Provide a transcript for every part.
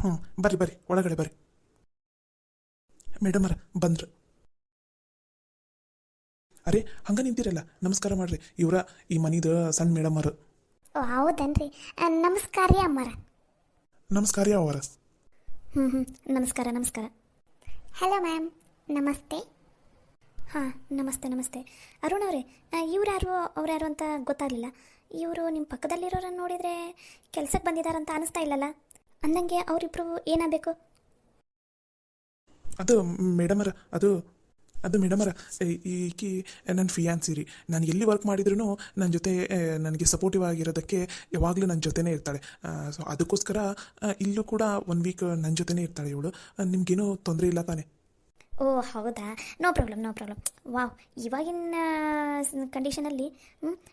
ಹ್ಞೂ, ಬರ್ರಿ ಬರ್ರಿ, ಒಳಗಡೆ ಬರ್ರಿ. ಮೇಡಮರ ಬಂದ್ರು. ಅರೆ, ಹಂಗ ನಿಂತಿರಲ್ಲ, ನಮಸ್ಕಾರ ಮಾಡ್ರಿ. ಇವರ ಈ ಮನಿದ ಸಣ್ಣ ಮೇಡಮರು. ಓ ಹೌದನ್ರಿ. ನಮಸ್ಕಾರ ರೀ ಅಮ್ಮಾರ. ನಮಸ್ಕಾರ ಅವರ. ಹ್ಞೂ ನಮಸ್ಕಾರ ನಮಸ್ಕಾರ. ಹಲೋ ಮ್ಯಾಮ್, ನಮಸ್ತೆ. ಹಾಂ ನಮಸ್ತೆ ನಮಸ್ತೆ. ಅರುಣ್ ಅವರೇ, ಇವ್ರು ಯಾರು ಅವ್ರು ಯಾರು ಅಂತ ಗೊತ್ತಾಗಲಿಲ್ಲ. ಇವರು ನಿಮ್ಮ ಪಕ್ಕದಲ್ಲಿರೋರನ್ನು ನೋಡಿದರೆ ಕೆಲ್ಸಕ್ಕೆ ಬಂದಿದ್ದಾರಂತ ಅನಿಸ್ತಾ ಇಲ್ಲಲ್ಲ. ಅಂದಂಗೆ ಅವರಿಬ್ಬರು ಏನಾಗಬೇಕು? ಅದು ಮೇಡಮರ, ಅದು ಮೇಡಮರ, ಈಕಿ ನನ್ನ ಫಿಯಾನ್ಸಿ ರೀ. ನಾನು ಎಲ್ಲಿ ವರ್ಕ್ ಮಾಡಿದ್ರೂ ನನ್ನ ಜೊತೆ ನನಗೆ ಸಪೋರ್ಟಿವ್ ಆಗಿರೋದಕ್ಕೆ ಯಾವಾಗಲೂ ನನ್ನ ಜೊತೆನೇ ಇರ್ತಾಳೆ. ಸೊ ಅದಕ್ಕೋಸ್ಕರ ಇಲ್ಲೂ ಕೂಡ 1 ವೀಕ್ ನನ್ನ ಜೊತೆನೇ ಇರ್ತಾಳೆ ಇವಳು. ನಿಮ್ಗೇನೂ ತೊಂದರೆ ಇಲ್ಲ ತಾನೆ? ಓ ಹೌದಾ, no problem no problem. Wow, ಇವಾಗಿನ ಕಂಡೀಷನಲ್ಲಿ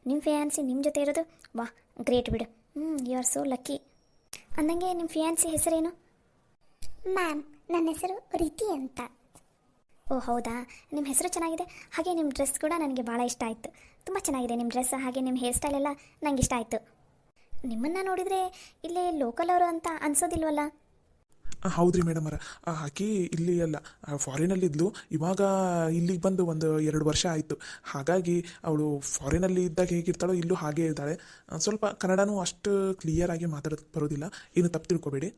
ನಿಮ್ಮ ಫಿಯಾನ್ಸಿ ನಿಮ್ಮ ಜೊತೆ ಇರೋದು ವಾಹ್, ಗ್ರೇಟ್ ಬಿಡು. You are so lucky. ಅಂದಂಗೆ ನಿಮ್ಮ ಫಿಯಾನ್ಸಿ ಹೆಸರೇನು? ಮ್ಯಾಮ್, ನನ್ನ ಹೆಸರು ರೀತಿ ಅಂತ. ಓ ಹೌದಾ, ನಿಮ್ಮ ಹೆಸರು ಚೆನ್ನಾಗಿದೆ. ಹಾಗೆ ನಿಮ್ಮ ಡ್ರೆಸ್ ಕೂಡ ನನಗೆ ಭಾಳ ಇಷ್ಟ ಆಯಿತು. ತುಂಬ ಚೆನ್ನಾಗಿದೆ ನಿಮ್ಮ ಡ್ರೆಸ್, ಹಾಗೆ ನಿಮ್ಮ ಹೇರ್ ಸ್ಟೈಲ್ ಎಲ್ಲ ನಂಗೆ ಇಷ್ಟ ಆಯಿತು. ನಿಮ್ಮನ್ನು ನೋಡಿದರೆ ಇಲ್ಲೇ ಲೋಕಲ್ ಅವರು ಅಂತ ಅನ್ಸೋದಿಲ್ವಲ್ಲ? ಹೌದ್ರಿ ಮೇಡಮರ, ಆಕಿ ಇಲ್ಲಿ ಅಲ್ಲ, ಫಾರಿನಲ್ಲಿದ್ಲು. ಇವಾಗ ಇಲ್ಲಿಗೆ ಬಂದು ಒಂದು 2 ವರ್ಷ ಆಯಿತು. ಹಾಗಾಗಿ ಅವಳು ಫಾರಿನಲ್ಲಿ ಇದ್ದಾಗ ಹೇಗಿರ್ತಾಳೋ ಇಲ್ಲೂ ಹಾಗೇ ಇದ್ದಾಳೆ. ಸ್ವಲ್ಪ ಕನ್ನಡನೂ ಅಷ್ಟು ಕ್ಲಿಯರ್ ಆಗಿ ಮಾತಾಡೋದಕ್ಕೆ ಬರೋದಿಲ್ಲ, ಏನು ತಪ್ಪು ತಿಳ್ಕೊಬೇಡಿ.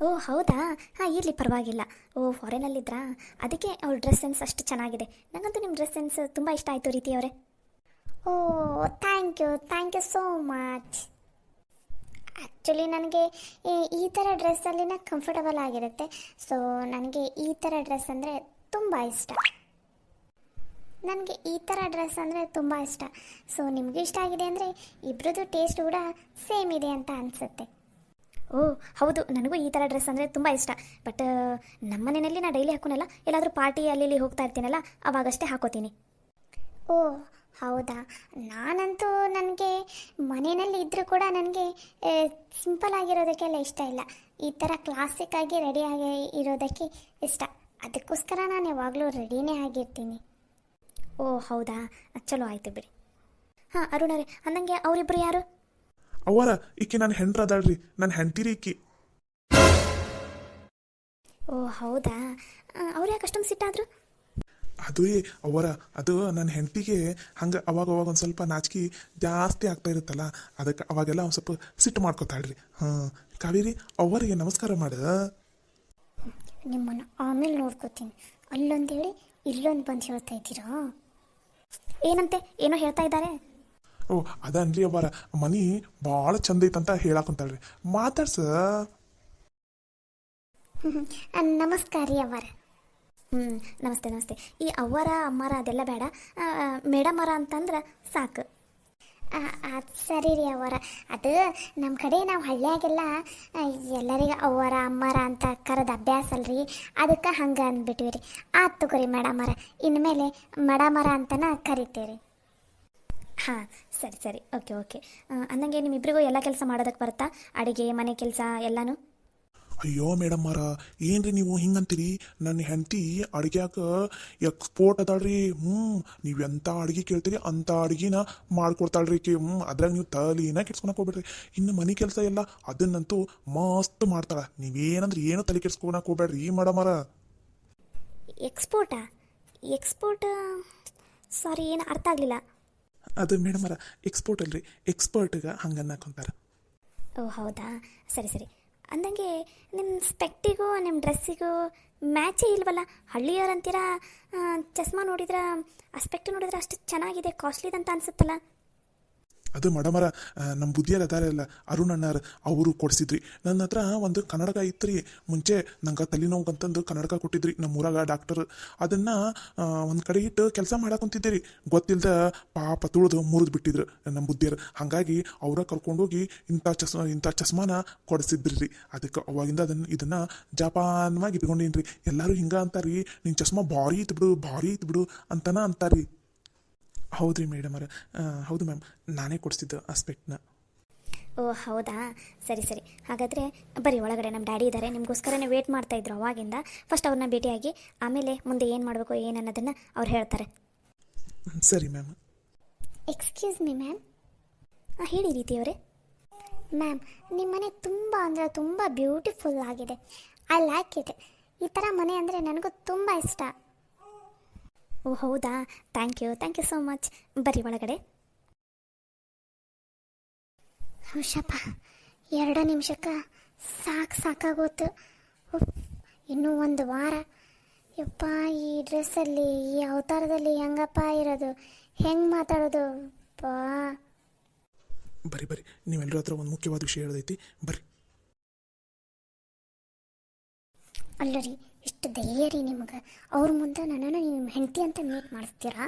ಓ ಹೌದಾ, ಹಾಂ ಇರಲಿ ಪರವಾಗಿಲ್ಲ. ಓ ಫಾರಿನಲ್ಲಿದ್ರಾ, ಅದಕ್ಕೆ ಅವ್ಳ ಡ್ರೆಸ್ ಸೆನ್ಸ್ ಅಷ್ಟು ಚೆನ್ನಾಗಿದೆ. ನನಗಂತೂ ನಿಮ್ಮ ಡ್ರೆಸ್ ಸೆನ್ಸ್ ತುಂಬ ಇಷ್ಟ ಆಯಿತು ರೀತಿ ಅವರೇ. Oh thank you so much. Actually ನನಗೆ ಈ ಥರ ಡ್ರೆಸ್ಸಲ್ಲಿನ ಕಂಫರ್ಟಬಲ್ ಆಗಿರುತ್ತೆ. ಸೊ ನನಗೆ ಈ ಥರ ಡ್ರೆಸ್ ಅಂದರೆ ತುಂಬ ಇಷ್ಟ. ಸೊ ನಿಮಗೂ ಇಷ್ಟ ಆಗಿದೆ ಅಂದರೆ ಇಬ್ಬರದ್ದು ಟೇಸ್ಟ್ ಕೂಡ ಸೇಮ್ ಇದೆ ಅಂತ ಅನಿಸುತ್ತೆ. ಓ ಹೌದು, ನನಗೂ ಈ ಥರ ಡ್ರೆಸ್ ಅಂದರೆ ತುಂಬ ಇಷ್ಟ. ಬಟ್ ನಮ್ಮ ಮನೆಯಲ್ಲಿ ನಾನು ಡೈಲಿ ಹಾಕೋನಲ್ಲ, ಎಲ್ಲಾದರೂ ಪಾರ್ಟಿ ಅಲ್ಲಿ ಹೋಗ್ತಾ ಇರ್ತೀನಲ್ಲ ಅವಾಗಷ್ಟೇ ಹಾಕೋತೀನಿ. ಓ ಹೌದಾ, ನಾನಂತೂ ನನಗೆ ಮನೆಯಲ್ಲಿ ಇದ್ದರೂ ಕೂಡ ನನಗೆ ಸಿಂಪಲ್ ಆಗಿರೋದಕ್ಕೆಲ್ಲ ಇಷ್ಟ ಇಲ್ಲ. ಈ ಥರ ಕ್ಲಾಸಿಕ್ಕಾಗಿ ರೆಡಿಯಾಗಿ ಇರೋದಕ್ಕೆ ಇಷ್ಟ. ಅದಕ್ಕೋಸ್ಕರ ನಾನು ಯಾವಾಗಲೂ ರೆಡಿನೇ ಆಗಿರ್ತೀನಿ. ಓ ಹೌದಾ, ಚಲೋ ಆಯಿತು ಬಿಡಿ. ಹಾಂ ಅರುಣರೇ, ಅಂದಂಗೆ ಅವರಿಬ್ಬರು ಯಾರು? ಅವರ ಈಕಿ ನನ್ನ ಹೆಂಡ್ರ ಅದಾಳ್ರಿ, ನನ್ನ ಹೆಂಡ್ತಿರಿ ಈಕಿ. ಓ ಹೌದಾ, ಅವ್ರು ಯಾಕೆ ಅಷ್ಟೊಂದು ಸಿಟ್ಟಾದ್ರು? ಅದು ಅವರ, ಅದು ನನ್ನ ಹೆಂಡತಿಗೆ ಹಂಗೆ ಅವಾಗ ಒಂದು ಸ್ವಲ್ಪ ನಾಚಿಕೆ ಜಾಸ್ತಿ ಆಗ್ತಾ ಇರುತ್ತಲ್ಲ, ಅದಕ್ಕೆ ಅವಾಗೆಲ್ಲ ಒಂದು ಸ್ವಲ್ಪ ಸಿಟ್ಟು ಮಾಡ್ಕೊತಾಳ್ರಿ. ಹಾಂ ಕಾವೇರಿ, ಅವರಿಗೆ ನಮಸ್ಕಾರ ಮಾಡ. ನಿಮ್ಮನ್ನು ಆಮೇಲೆ ನೋಡ್ಕೋತೀನಿ. ಅಲ್ಲೊಂದೇಳಿ ಇಲ್ಲೊಂದು ಬಂದು ಹೇಳ್ತಾ ಇದ್ದೀರಾ? ಏನಂತೆ, ಏನೋ ಹೇಳ್ತಾ ಇದ್ದಾರೆ? ಓ ಅದನ್ರಿ ಅವರ, ಮನಿ ಭಾಳ ಚಂದ ಐತಂತ ಹೇಳಾಕುಂತಾಳ್ರಿ, ಮಾತಾಡ್ಸ. ನಮಸ್ಕಾರ ರೀ ಅವರ. ನಮಸ್ತೆ ನಮಸ್ತೆ. ಈ ಅವ್ವರ ಅಮ್ಮರ ಅದೆಲ್ಲ ಬೇಡ, ಮೇಡಮರ ಅಂತಂದ್ರೆ ಸಾಕು. ಸರಿ ರೀ ಅವರ. ಅದು ನಮ್ಮ ಕಡೆ ನಾವು ಹಳ್ಳಿಯಾಗೆಲ್ಲ ಎಲ್ಲರಿಗೂ ಅವ್ವರ ಅಮ್ಮರ ಅಂತ ಕರೆದು ಅಭ್ಯಾಸ ಅಲ್ರಿ, ಅದಕ್ಕೆ ಹಂಗೆ ಅಂದ್ಬಿಟ್ವಿ ರೀ. ಆತು ತಗೋರಿ ಮೇಡಮರ, ಇನ್ಮೇಲೆ ಮೇಡಮರ ಅಂತನ ಕರಿತೀವಿ. ಹಾಂ ಸರಿ ಸರಿ, ಓಕೆ. ಅಂದಂಗೆ ನಿಮ್ಮಿಬ್ಬರಿಗೂ ಎಲ್ಲ ಕೆಲಸ ಮಾಡೋದಕ್ಕೆ ಬರುತ್ತಾ? ಅಡುಗೆ, ಮನೆ ಕೆಲಸ ಎಲ್ಲನೂ? ಅಯ್ಯೋ ಮೇಡಮ್ಮರ, ಏನ್ರಿ ನೀವು ಹಿಂಗಂತೀರಿ? ನನ್ನ ಹೆಂಡತಿ ಅಡುಗ್ಯಾಕ ಎಕ್ಸ್ಪೋರ್ಟ್ ಅದಾಳ್ರಿ. ನೀವು ಎಂಥ ಅಡುಗೆ ಕೇಳ್ತೀರಿ ಅಂಥ ಅಡುಗೆನ ಮಾಡ್ಕೊಡ್ತಾಳ್ರಿ ಕಿ. ಅದ್ರಾಗ ನೀವು ತಲೆನ ಕೆಡ್ಸ್ಕೊಳಕ್ಕೆ ಹೋಗ್ಬೇಡ್ರಿ. ಇನ್ನು ಮನೆ ಕೆಲಸ ಎಲ್ಲ ಅದನ್ನಂತೂ ಮಸ್ತ್ ಮಾಡ್ತಾಳೆ. ನೀವೇನಂದ್ರೆ ಏನು ತಲೆ ಕೆಡ್ಸ್ಕೊಳಕ್ಕೆ ಹೋಗ್ಬೇಡ್ರಿ ಮೇಡಮ್ಮರ. ಎಕ್ಸ್ಪೋರ್ಟ್ ಸಾರಿ, ಏನು ಅರ್ಥ ಆಗಲಿಲ್ಲ. ಅದು ಮೇಡಮರ ಎಕ್ಸ್ಪೋರ್ಟ್ ಅಲ್ರಿ, ಎಕ್ಸ್ಪರ್ಟ್ಗೆ ಹಂಗೆ ಅನ್ನಕೊಂತಾರೆ. ಓ ಹೌದಾ, ಸರಿ ಸರಿ. ಅಂದಂಗೆ ನಿಮ್ಮ ಸ್ಪೆಕ್ಟಿಗೂ ನಿಮ್ಮ ಡ್ರೆಸ್ಸಿಗೂ ಮ್ಯಾಚೇ ಇಲ್ವಲ್ಲ. ಹಳ್ಳಿಯವರಂತೀರ, ಚಸ್ಮಾ ನೋಡಿದ್ರೆ, ಆ ಸ್ಪೆಕ್ಟ್ ನೋಡಿದ್ರೆ ಅಷ್ಟು ಚೆನ್ನಾಗಿದೆ, ಕಾಸ್ಟ್ಲಿದಂತ ಅನಿಸುತ್ತಲ್ಲ. ಅದು ಮೇಡಮರ, ನಮ್ಮ ಬುದ್ಧಿಯಲ್ಲಿ ಅದಾರಲ್ಲ ಅರುಣ್ ಅಣ್ಣಾರ, ಅವರು ಕೊಡಿಸಿದ್ರಿ. ನನ್ನ ಹತ್ರ ಒಂದು ಕನ್ನಡಕ ಇತ್ತು ರೀ. ಮುಂಚೆ ನಂಗೆ ತಲೆನೋವು ಅಂತಂದು ಕನ್ನಡಕ ಕೊಟ್ಟಿದ್ರಿ ನಮ್ಮೂರಾಗ ಡಾಕ್ಟರ್. ಅದನ್ನು ಒಂದು ಕಡೆ ಇಟ್ಟು ಕೆಲಸ ಮಾಡಾಕೊಂತಿದ್ದೆ ರೀ. ಗೊತ್ತಿಲ್ಲದ ಪಾಪ ತುಳಿದು ಮುರಿದು ಬಿಟ್ಟಿದ್ರು ನಮ್ಮ ಬುದ್ಧಿಯರು. ಹಾಗಾಗಿ ಅವರ ಕರ್ಕೊಂಡೋಗಿ ಇಂಥ ಚಸ್ಮಾನ ಕೊಡಿಸಿದ್ರಿ ರೀ. ಅದಕ್ಕೆ ಅವಾಗಿಂದ ಇದನ್ನು ಜಪಾನವಾಗಿ ಇಟ್ಕೊಂಡೀನಿ ರೀ. ಎಲ್ಲರೂ ಹಿಂಗೆ ಅಂತಾರೆ ರೀ, ನಿನ್ನ ಚಸ್ಮಾ ಭಾರಿ ಐತೆ ಬಿಡು ಅಂತನ ಅಂತಾರೆ ರೀ. ಹೌದು ರೀ ಮೇಡಮರ, ಹೌದು ಮ್ಯಾಮ್, ನಾನೇ ಕೊಡಿಸಿದ್ದು ಆ ಸ್ಪೆಕ್ಟ್ನ. ಓ ಹೌದಾ, ಸರಿ ಸರಿ. ಹಾಗಾದರೆ ಬರೀ ಒಳಗಡೆ ನಮ್ಮ ಡ್ಯಾಡಿ ಇದ್ದಾರೆ, ನಿಮಗೋಸ್ಕರನೇ ವೇಟ್ ಮಾಡ್ತಾಯಿದ್ರು ಅವಾಗಿಂದ. ಫಸ್ಟ್ ಅವ್ರನ್ನ ಭೇಟಿಯಾಗಿ ಆಮೇಲೆ ಮುಂದೆ ಏನು ಮಾಡಬೇಕು ಏನು ಅನ್ನೋದನ್ನು ಅವ್ರು ಹೇಳ್ತಾರೆ. ಸರಿ ಮ್ಯಾಮ್. Excuse me ma'am. ಹೇಳಿ ರೀತಿಯವರೇ. ಮ್ಯಾಮ್ ನಿಮ್ಮ ಮನೆ ತುಂಬ ಅಂದರೆ ತುಂಬ ಬ್ಯೂಟಿಫುಲ್ ಆಗಿದೆ. I like it. ಈ ಥರ ಮನೆ ಅಂದರೆ ನನಗೂ ತುಂಬ ಇಷ್ಟ. ಓ ಹೌದಾ, ಥ್ಯಾಂಕ್ ಯು ಸೋ ಮಚ್. ಬರ್ರಿ ಒಳಗಡೆ. ಹುಷಪ್ಪ, 2 ನಿಮಿಷಕ್ಕೆ ಸಾಕಾಗೋತು. ಉಫ್, ಇನ್ನೂ 1 ವಾರ. ಯಪ್ಪ, ಈ ಡ್ರೆಸ್ಸಲ್ಲಿ ಈ ಅವತಾರದಲ್ಲಿ ಹೆಂಗಪ್ಪ ಇರೋದು, ಹೆಂಗೆ ಮಾತಾಡೋದು ಪಾ. ಬರ್ರಿ ನೀವೆಲ್ಲರ ಹತ್ರ ಒಂದು ಮುಖ್ಯವಾದ ವಿಷಯ ಹೇಳದೈತಿ, ಬರ್ರಿ. ಅಲ್ಲರಿ, ಇಷ್ಟು ಧೈರ್ಯ ರೀ ನಿಮಗೆ? ಅವ್ರ ಮುಂದೆ ನನ್ನನ್ನು ನಿಮ್ಮ ಹೆಂಡತಿ ಅಂತ ಮೀಟ್ ಮಾಡಿಸ್ತೀರಾ?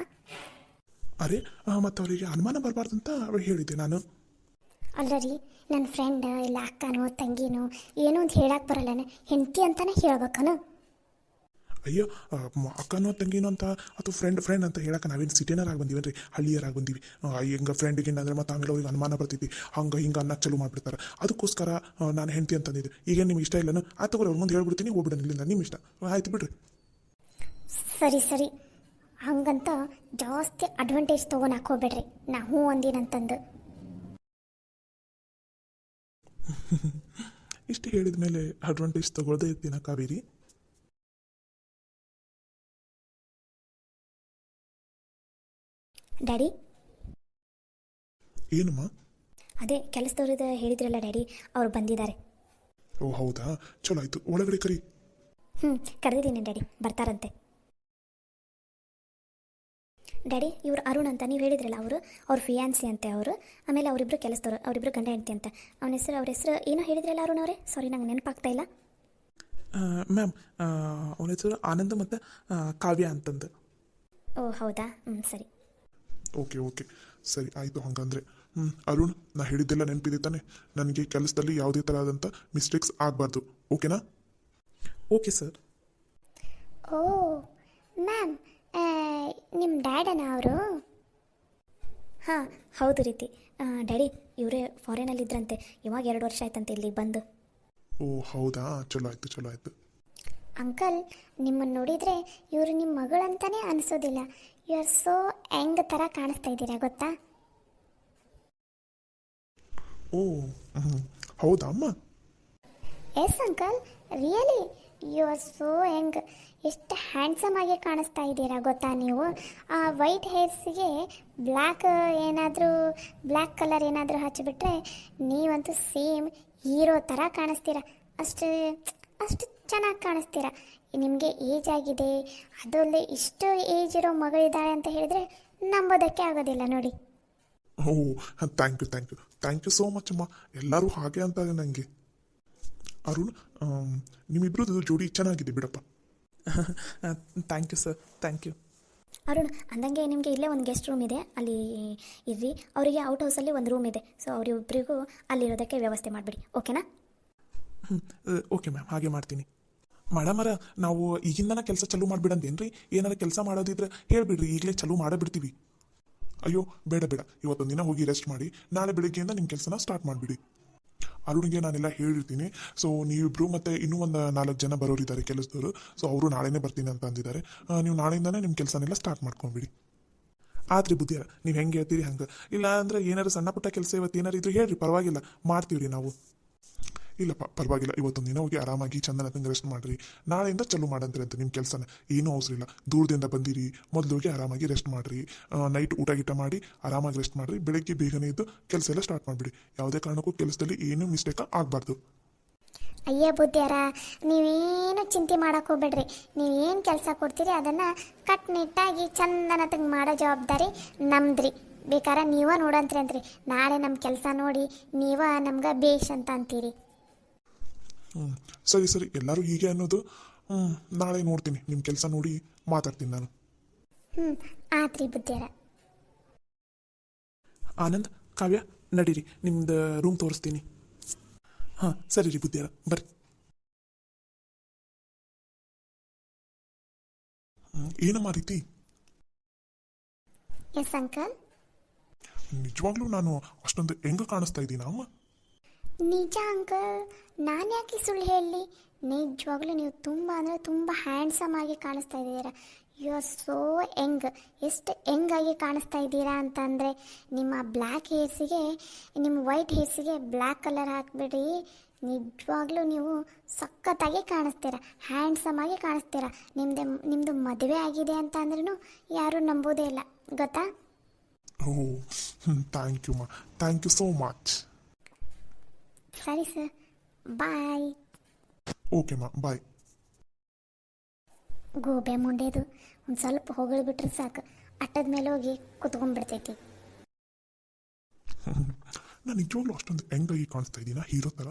ಅರೆ ಮತ್ತು ಅವರಿಗೆ ಅನುಮಾನ ಬರಬಾರ್ದಂತ ಹೇಳಿದ್ದೆ ನಾನು. ಅಲ್ಲರಿ, ನನ್ನ ಫ್ರೆಂಡ್ ಇಲ್ಲ ಅಕ್ಕನೋ ತಂಗಿನೋ ಏನೋ ಒಂದು ಹೇಳಕ್ಕೆ ಬರಲ್ಲ, ಹೆಂಡತಿ ಅಂತಾನೆ ಹೇಳ್ಬೇಕನು? ಅಯ್ಯೋ, ಅಕ್ಕನೋ ತಂಗಿನೋ ಅಂತ ಅಥವಾ ಫ್ರೆಂಡ್ ಅಂತ ಹೇಳಕ್ಕೆ ನಾವೇನು ಸಿಟಿನರಾಗಿ ಬಂದೀವೇನ್ರಿ, ಹಳ್ಳಿಯರಾಗಿ ಬಂದೀವಿ. ಹಿಂಗೆ ಫ್ರೆಂಡಿಗೆ ಅಂದರೆ ಮತ್ತು ಆಮೇಲೆ ಅವ್ರಿಗೆ ಅನುಮಾನ ಬರ್ತೈತಿ, ಹಂಗೆ ಹಿಂಗೆ ಅನ್ನಕ್ಕೆ ಚಲೋ ಮಾಡಿಬಿಡ್ತಾರೆ. ಅದಕ್ಕೋಸ್ಕರ ನಾನು ಹೆಂಡತಿ ಅಂತಂದಿದ್ದೆ. ಈಗೇನು ನಿಮ್ಗೆ ಇಷ್ಟ ಇಲ್ಲನು? ಆ ತಗೋರಿ, ಅವ್ರ ಮುಂದೆ ಹೇಳ್ಬಿಡ್ತೀನಿ, ಹೋಗ್ಬಿಡೋಣ ಇಲ್ಲಿಂದ, ನಿಮ್ಮ ಇಷ್ಟ. ಆಯ್ತು ಬಿಡ್ರಿ. ಸರಿ, ಹಂಗಂತ ಜಾಸ್ತಿ ಅಡ್ವಾಂಟೇಜ್ ತೊಗೊಳಕ್ಕೆ ಹೋಗ್ಬೇಡ್ರಿ. ನಾ ಹ್ಞೂ ಅಂದಿನಂತಂದು. ಇಷ್ಟು ಹೇಳಿದ ಮೇಲೆ ಅಡ್ವಾಂಟೇಜ್ ತಗೊಳ್ದೇ ಇರ್ತೀನ ಕಾವೇರಿ? ಡ್ಯಾಡಿ, ಏನಮ್ಮ? ಅದೇ ಕೆಲಸದವ್ರದ್ದು ಹೇಳಿದ್ರಲ್ಲ ಡ್ಯಾಡಿ, ಅವ್ರು ಬಂದಿದ್ದಾರೆ. ಓ ಹೌದಾ, ಚಲೋ ಆಯಿತು. ಒಳಗಡೆ ಕರಿ. ಕರೆದಿದ್ದೀನಿ ಡ್ಯಾಡಿ, ಬರ್ತಾರಂತೆ. ಡ್ಯಾಡಿ, ಇವ್ರು ಅರುಣ್ ಅಂತ ನೀವು ಹೇಳಿದ್ರಲ್ಲ, ಅವ್ರ ಫಿಯಾನ್ಸಿ ಅಂತೆ ಅವರು. ಆಮೇಲೆ ಅವರಿಬ್ಬರು ಕೆಲಸದವರು, ಅವರಿಬ್ಬರು ಗಂಡ ಹೆಂಡತಿ ಅಂತ. ಅವ್ರ ಹೆಸರು ಏನೋ ಹೇಳಿದ್ರಲ್ಲ ಅರುಣ್ ಅವರೇ? ಸಾರಿ, ನಂಗೆ ನೆನಪಾಗ್ತಾ ಇಲ್ಲ. ಮ್ಯಾಮ್, ಅವನ ಹೆಸರು ಆನಂದ್ ಮತ್ತು ಕಾವ್ಯ ಅಂತಂದು. ಓ ಹೌದಾ, ಸರಿ. ಓಕೆ ಸರಿ ಆಯಿತು. ಹಂಗಂದ್ರೆ ಅರುಣ್, ನಾ ಹೇಳಿದ್ದೆಲ್ಲ ನೆನಪಿದೆ ತಾನೆ? ನನಗೆ ಕೆಲಸದಲ್ಲಿ ಯಾವುದೇ ಥರ ಆದಂಥ ಮಿಸ್ಟೇಕ್ಸ್ ಆಗಬಾರ್ದು, ಓಕೆನಾ? Okay sir. ಓ ಮ್ಯಾಮ್, ನಿಮ್ಮ ಡ್ಯಾಡನ ಅವರು? ಹಾಂ ಹೌದು ರೀತಿ. ಡ್ಯಾಡಿ, ಇವರೇ ಫಾರಿನಲ್ಲಿದ್ದರಂತೆ, ಇವಾಗ 2 ವರ್ಷ ಆಯ್ತಂತೆ ಇಲ್ಲಿ ಬಂದು. ಓ ಹೌದಾ, ಚಲೋ ಆಯಿತು. ಅಂಕಲ್, ನಿಮ್ಮನ್ನು ನೋಡಿದರೆ ಇವರು ನಿಮ್ಮ ಮಗಳಂತಾನೆ ಅನಿಸೋದಿಲ್ಲ. ಯು ಆರ್ ಸೋ ಯಂಗ್ ಥರ ಕಾಣಿಸ್ತಾ ಇದ್ದೀರಾ, ಗೊತ್ತಾ? ಓ ಹೌದಾ ಅಮ್ಮ? Yes uncle, really you are so young. ಎಷ್ಟು ಹ್ಯಾಂಡ್ಸಮ್ ಆಗಿ ಕಾಣಿಸ್ತಾ ಇದ್ದೀರಾ ಗೊತ್ತಾ ನೀವು? ಆ ವೈಟ್ ಹೇರ್ಸಿಗೆ ಬ್ಲ್ಯಾಕ್ ಕಲರ್ ಏನಾದರೂ ಹಚ್ಚಿಬಿಟ್ರೆ ನೀವಂತೂ ಸೇಮ್ ಹೀರೋ ಥರ ಕಾಣಿಸ್ತೀರಾ. ಅಷ್ಟು ಚೆನ್ನಾಗಿ ಕಾಣಿಸ್ತೀರಾ. ನಿಮಗೆ ಏಜ್ ಆಗಿದೆ, ಅದರಲ್ಲಿ ಇಷ್ಟು ಏಜ್ ಇರೋ ಮಗಳಿದ್ದಾಳೆ ಅಂತ ಹೇಳಿದರೆ ನಂಬೋದಕ್ಕೆ ಆಗೋದಿಲ್ಲ ನೋಡಿ. ಓ ಥ್ಯಾಂಕ್ ಯು ಸೋ ಮಚ್ ಅಮ್ಮ. ಎಲ್ಲರೂ ಹಾಗೆ ಅಂತಾರೆ ನನಗೆ. ಅರುಣ್, ನಿಮ್ಮಿಬ್ರದ್ದು ಜೋಡಿ ಚೆನ್ನಾಗಿದೆ ಬಿಡಪ್ಪ. Thank you sir, thank you. Arun, ಅಂದಂಗೆ ನಿಮಗೆ ಇಲ್ಲೇ ಒಂದು ಗೆಸ್ಟ್ ರೂಮ್ ಇದೆ, ಅಲ್ಲಿ ಇರ್ರಿ. ಅವರಿಗೆ ಔಟ್ ಹೌಸಲ್ಲಿ ಒಂದು ರೂಮ್ ಇದೆ, ಸೊ ಅವರಿಬ್ಬರಿಗೂ ಅಲ್ಲಿರೋದಕ್ಕೆ ವ್ಯವಸ್ಥೆ ಮಾಡಿಬಿಡಿ, ಓಕೆನಾ? ಓಕೆ ಮ್ಯಾಮ್, ಹಾಗೆ ಮಾಡ್ತೀನಿ. ಮೇಡಮರ, ನಾವು ಈಗಿಂದನೇ ಕೆಲಸ ಚಾಲೂ ಮಾಡಿಬಿಡಂದೇನ್ರಿ? ಏನಾರ ಕೆಲಸ ಮಾಡೋದಿದ್ರೆ ಹೇಳಿಬಿಡ್ರಿ, ಈಗಲೇ ಚಾಲೂ ಮಾಡಬಿಡ್ತೀವಿ. ಅಯ್ಯೋ ಬೇಡ, ಇವತ್ತೊಂದು ದಿನ ಹೋಗಿ ರೆಸ್ಟ್ ಮಾಡಿ, ನಾಳೆ ಬೆಳಿಗ್ಗೆಯಿಂದ ನಿಮ್ಮ ಕೆಲಸನ ಸ್ಟಾರ್ಟ್ ಮಾಡಿಬಿಡಿ. ಅರುಣ್ಗೆ ನಾನೆಲ್ಲ ಹೇಳಿರ್ತೀನಿ. ಸೊ ನೀವಿಬ್ರು ಮತ್ತು ಇನ್ನೂ ಒಂದು 4 ಜನ ಬರೋರಿದ್ದಾರೆ ಕೆಲಸದವರು. ಸೊ ಅವರು ನಾಳೆನೇ ಬರ್ತೀನಿ ಅಂತ ಅಂದಿದ್ದಾರೆ. ನೀವು ನಾಳೆಯಿಂದನೇ ನಿಮ್ಮ ಕೆಲಸನೆಲ್ಲ ಸ್ಟಾರ್ಟ್ ಮಾಡ್ಕೊಂಬಿಡಿ. ಆದ್ರಿ ಬುದ್ಧಿಯ, ನೀವು ಹೆಂಗೆ ಹೇಳ್ತೀರಿ ಹಂಗೆ. ಇಲ್ಲ ಅಂದರೆ ಏನಾರು ಸಣ್ಣ ಪುಟ್ಟ ಕೆಲಸ ಇವತ್ತು ಏನಾರು ಇದ್ರು ಹೇಳ್ರಿ, ಪರವಾಗಿಲ್ಲ, ಮಾಡ್ತೀವಿ ರೀ ನಾವು. ಇಲ್ಲಪ್ಪ ಪರವಾಗಿಲ್ಲ, ಇವತ್ತೊಂದು ದಿನ ಹೋಗಿ ಆರಾಮಾಗಿ ಚಂದನಂಗೆ ರೆಸ್ಟ್ ಮಾಡಿರಿ. ನಾಳೆಯಿಂದ ಚಾಲೂ ಮಾಡಂತ್ರಿ ಅಂತ ನಿಮ್ಮ ಕೆಲಸನ. ಏನೂ ಅವಸರ ಇಲ್ಲ. ದೂರದಿಂದ ಬಂದಿರಿ, ಮೊದಲು ಹೋಗಿ ಆರಾಮಾಗಿ ರೆಸ್ಟ್ ಮಾಡಿರಿ. ನೈಟ್ ಊಟ ಮಾಡಿ ಆರಾಮಾಗಿ ರೆಸ್ಟ್ ಮಾಡಿರಿ. ಬೆಳಗ್ಗೆ ಬೇಗನೆ ಇದ್ದು ಕೆಲಸ ಎಲ್ಲ ಸ್ಟಾರ್ಟ್ ಮಾಡಿಬಿಡಿ. ಯಾವುದೇ ಕಾರಣಕ್ಕೂ ಕೆಲಸದಲ್ಲಿ ಏನೂ ಮಿಸ್ಟೇಕ್ ಆಗಬಾರ್ದು. ಅಯ್ಯ ಬುದ್ಧಿಯಾರ, ನೀವೇನು ಚಿಂತೆ ಮಾಡಕ್ಕೆ ಹೋಗ್ಬೇಡ್ರಿ. ನೀವೇನು ಕೆಲಸ ಕೊಡ್ತೀರಿ ಅದನ್ನು ಕಟ್ನಿಟ್ಟಾಗಿ ಚಂದನತಂಗೆ ಮಾಡೋ ಜವಾಬ್ದಾರಿ ನಮ್ದ್ರಿ. ಬೇಕಾರೆ ನೀವೇ ನೋಡಂತ್ರಿ ಅಂತ್ರಿ. ನಾಳೆ ನಮ್ಮ ಕೆಲಸ ನೋಡಿ ನೀವೇ ನಮ್ಗೆ ಬೇಷ್ ಅಂತ ಅಂತೀರಿ. ಸರಿ, ಎಲ್ಲರೂ ಹೀಗೆ ಅನ್ನೋದು. ನಾಳೆ ನೋಡ್ತೀನಿ, ನಿಮ್ಮ ಕೆಲಸ ನೋಡಿ ಮಾತಾಡ್ತೀನಿ ನಾನು. ಆತ್ರಿ ಬುದ್ಧಿಯಾರ. ಆನಂದ್, ಕಾವ್ಯ, ನಡೀರಿ, ನಿಮ್ದು ರೂಮ್ ತೋರಿಸ್ತೀನಿ. ಹಾಂ ಸರಿ ರೀ ಬುದ್ಧಿಯಾರ, ಬರ್ರಿ. ಏನಮ್ಮ ರೀತಿ? Yes uncle. ನಿಜವಾಗ್ಲೂ ನಾನು ಅಷ್ಟೊಂದು ಹೆಂಗ ಕಾಣಿಸ್ತಾ ಇದ್ದೀನ ಅಮ್ಮ? ನಿಜ ಅಂಕಲ್, ನಾನು ಯಾಕೆ ಸುಳ್ಳು ಹೇಳಲಿ? ನಿಜವಾಗ್ಲೂ ನೀವು ತುಂಬ ಅಂದರೆ ತುಂಬ ಹ್ಯಾಂಡ್ಸಮ್ ಆಗಿ ಕಾಣಿಸ್ತಾ ಇದ್ದೀರಾ. You are so young. ಎಷ್ಟು ಯಂಗ್ ಆಗಿ ಕಾಣಿಸ್ತಾ ಇದ್ದೀರಾ ಅಂತ ಅಂದರೆ ನಿಮ್ಮ ಬ್ಲ್ಯಾಕ್ ಹೇರ್ಸಿಗೆ, ನಿಮ್ಮ ವೈಟ್ ಹೇರ್ಸಿಗೆ ಬ್ಲ್ಯಾಕ್ ಕಲರ್ ಹಾಕಿಬಿಡಿ. ನಿಜವಾಗ್ಲೂ ನೀವು ಸಖತ್ತಾಗಿ ಕಾಣಿಸ್ತೀರ, ಹ್ಯಾಂಡ್ಸಮ್ ಆಗಿ ಕಾಣಿಸ್ತೀರ. ನಿಮ್ಮದು ಮದುವೆ ಆಗಿದೆ ಅಂತ ಅಂದ್ರೂ ಯಾರೂ ನಂಬೋದೇ ಇಲ್ಲ, ಗೊತ್ತಾ? ಓ ಥ್ಯಾಂಕ್ ಯು ಮಾ, ಥ್ಯಾಂಕ್ ಯು ಸೋ ಮಚ್. ಸರಿ ಸರ್, ಬಾಯ್. ಓಕೆ ಮಾ, ಬಾಯ್. ಗೋಬೆ ಮುಂಡೆದು ಒಂದು ಸ್ವಲ್ಪ ಹೊಗಳ್ಬಿಟ್ರೆ ಸಾಕು, ಅಟ್ಟದ ಮೇಲೆ ಹೋಗಿ ಕುತ್ಕೊಂಡ್ಬಿಡ್ತೈತಿ. ನಾನು ನಿಜವಾಗ್ಲೂ ಅಷ್ಟೊಂದು ಹೆಂಗಾಗಿ ಕಾಣಿಸ್ತಾ ಇದ್ದೀನಾ ಹೀರೋ ಥರ?